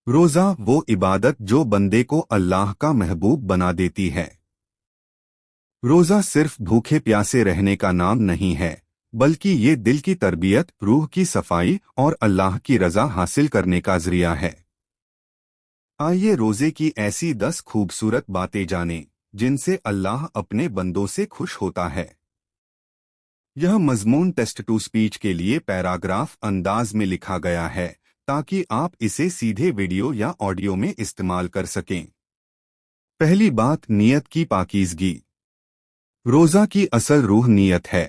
روزہ وہ عبادت جو بندے کو اللہ کا محبوب بنا دیتی ہے۔ روزہ صرف بھوکے پیاسے رہنے کا نام نہیں ہے، بلکہ یہ دل کی تربیت، روح کی صفائی اور اللہ کی رضا حاصل کرنے کا ذریعہ ہے۔ آئیے روزے کی ایسی 10 خوبصورت باتیں جانیں جن سے اللہ اپنے بندوں سے خوش ہوتا ہے۔ یہ مضمون ٹیکسٹ ٹو اسپیچ کے لیے پیراگراف انداز میں لکھا گیا ہے تاکہ آپ اسے سیدھے ویڈیو یا آڈیو میں استعمال کر سکیں۔ پہلی بات، نیت کی پاکیزگی۔ روزہ کی اصل روح نیت ہے۔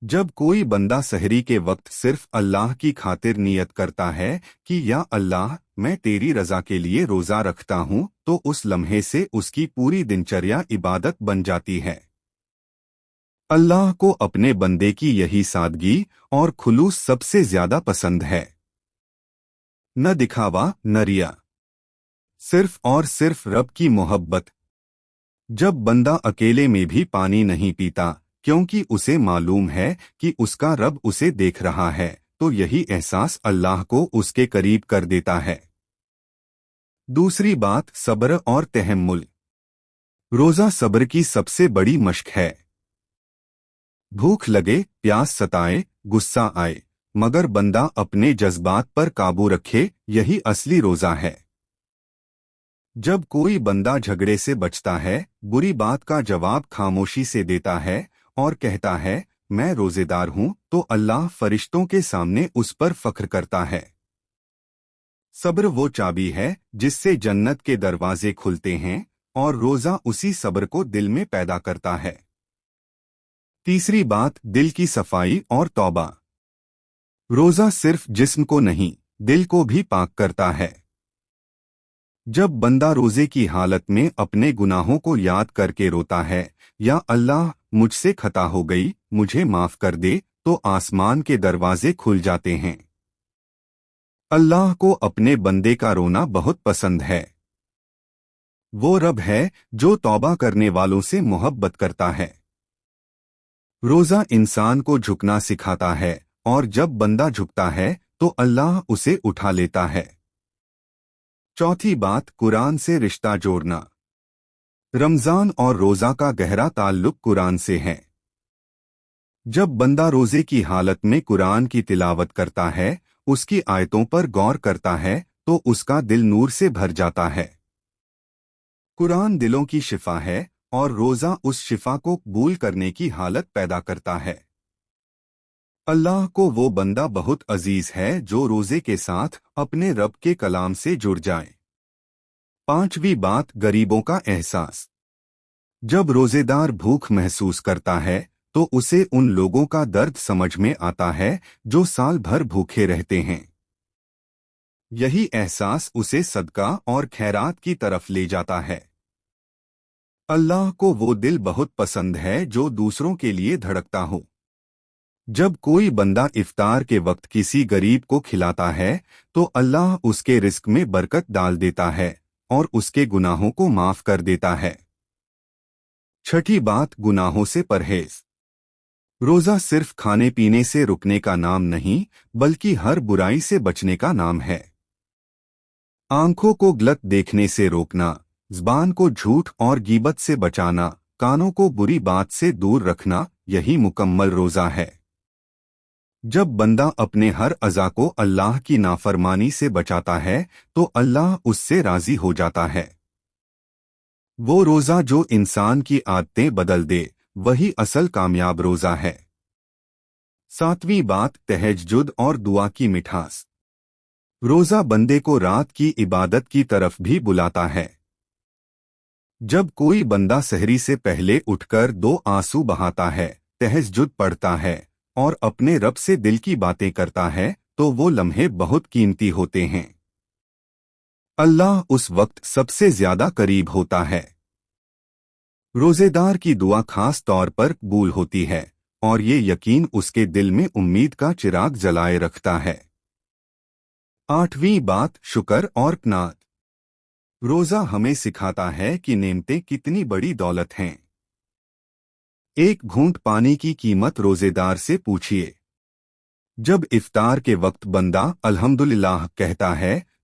جب کوئی بندہ سحری کے وقت صرف اللہ کی خاطر نیت کرتا ہے کہ یا اللہ میں تیری رضا کے لیے روزہ رکھتا ہوں، تو اس لمحے سے اس کی پوری دنچریا عبادت بن جاتی ہے۔ اللہ کو اپنے بندے کی یہی سادگی اور خلوص سب سے زیادہ پسند ہے۔ نہ دکھاوا، نہ ریا، صرف اور صرف رب کی محبت۔ جب بندہ اکیلے میں بھی پانی نہیں پیتا کیونکہ اسے معلوم ہے کہ اس کا رب اسے دیکھ رہا ہے، تو یہی احساس اللہ کو اس کے قریب کر دیتا ہے۔ دوسری بات، صبر اور تحمل۔ روزہ صبر کی سب سے بڑی مشق ہے۔ بھوک لگے، پیاس ستائے، غصہ آئے، مگر بندہ اپنے جذبات پر قابو رکھے، یہی اصلی روزہ ہے۔ جب کوئی بندہ جھگڑے سے بچتا ہے، بری بات کا جواب خاموشی سے دیتا ہے اور کہتا ہے میں روزے دار ہوں، تو اللہ فرشتوں کے سامنے اس پر فخر کرتا ہے۔ صبر وہ چابی ہے جس سے جنت کے دروازے کھلتے ہیں، اور روزہ اسی صبر کو دل میں پیدا کرتا ہے۔ تیسری بات، دل کی صفائی اور توبہ۔ روزہ صرف جسم کو نہیں، دل کو بھی پاک کرتا ہے۔ جب بندہ روزے کی حالت میں اپنے گناہوں کو یاد کر کے روتا ہے، یا اللہ مجھ سے خطا ہو گئی، مجھے معاف کر دے، تو آسمان کے دروازے کھل جاتے ہیں۔ اللہ کو اپنے بندے کا رونا بہت پسند ہے۔ وہ رب ہے جو توبہ کرنے والوں سے محبت کرتا ہے۔ روزہ انسان کو جھکنا سکھاتا ہے، اور جب بندہ جھکتا ہے تو اللہ اسے اٹھا لیتا ہے۔ چوتھی بات، قرآن سے رشتہ جوڑنا۔ رمضان اور روزہ کا گہرا تعلق قرآن سے ہے۔ جب بندہ روزے کی حالت میں قرآن کی تلاوت کرتا ہے، اس کی آیتوں پر غور کرتا ہے، تو اس کا دل نور سے بھر جاتا ہے۔ قرآن دلوں کی شفا ہے، اور روزہ اس شفا کو قبول کرنے کی حالت پیدا کرتا ہے۔ اللہ کو وہ بندہ بہت عزیز ہے جو روزے کے ساتھ اپنے رب کے کلام سے جڑ جائے۔ پانچویں بات، غریبوں کا احساس۔ جب روزے دار بھوک محسوس کرتا ہے تو اسے ان لوگوں کا درد سمجھ میں آتا ہے جو سال بھر بھوکے رہتے ہیں۔ یہی احساس اسے صدقہ اور خیرات کی طرف لے جاتا ہے۔ اللہ کو وہ دل بہت پسند ہے جو دوسروں کے لیے دھڑکتا ہو۔ جب کوئی بندہ افطار کے وقت کسی غریب کو کھلاتا ہے تو اللہ اس کے رزق میں برکت ڈال دیتا ہے اور اس کے گناہوں کو معاف کر دیتا ہے۔ چھٹی بات، گناہوں سے پرہیز۔ روزہ صرف کھانے پینے سے رکنے کا نام نہیں، بلکہ ہر برائی سے بچنے کا نام ہے۔ آنکھوں کو غلط دیکھنے سے روکنا، زبان کو جھوٹ اور غیبت سے بچانا، کانوں کو بری بات سے دور رکھنا، یہی مکمل روزہ ہے۔ جب بندہ اپنے ہر اعضاء کو اللہ کی نافرمانی سے بچاتا ہے تو اللہ اس سے راضی ہو جاتا ہے۔ وہ روزہ جو انسان کی عادتیں بدل دے، وہی اصل کامیاب روزہ ہے۔ ساتویں بات، تہجد اور دعا کی مٹھاس۔ روزہ بندے کو رات کی عبادت کی طرف بھی بلاتا ہے۔ جب کوئی بندہ سحری سے پہلے اٹھ کر 2 آنسو بہاتا ہے، تہجد پڑھتا ہے اور اپنے رب سے دل کی باتیں کرتا ہے، تو وہ لمحے بہت قیمتی ہوتے ہیں۔ اللہ اس وقت سب سے زیادہ قریب ہوتا ہے۔ روزے دار کی دعا خاص طور پر قبول ہوتی ہے، اور یہ یقین اس کے دل میں امید کا چراغ جلائے رکھتا ہے۔ آٹھویں بات، شکر اور قناعت۔ روزہ ہمیں سکھاتا ہے کہ نعمتیں کتنی بڑی دولت ہیں۔ ایک گھونٹ پانی کی قیمت روزے دار سے پوچھیے۔ جب افطار کے وقت بندہ الحمدللہ کہتا ہے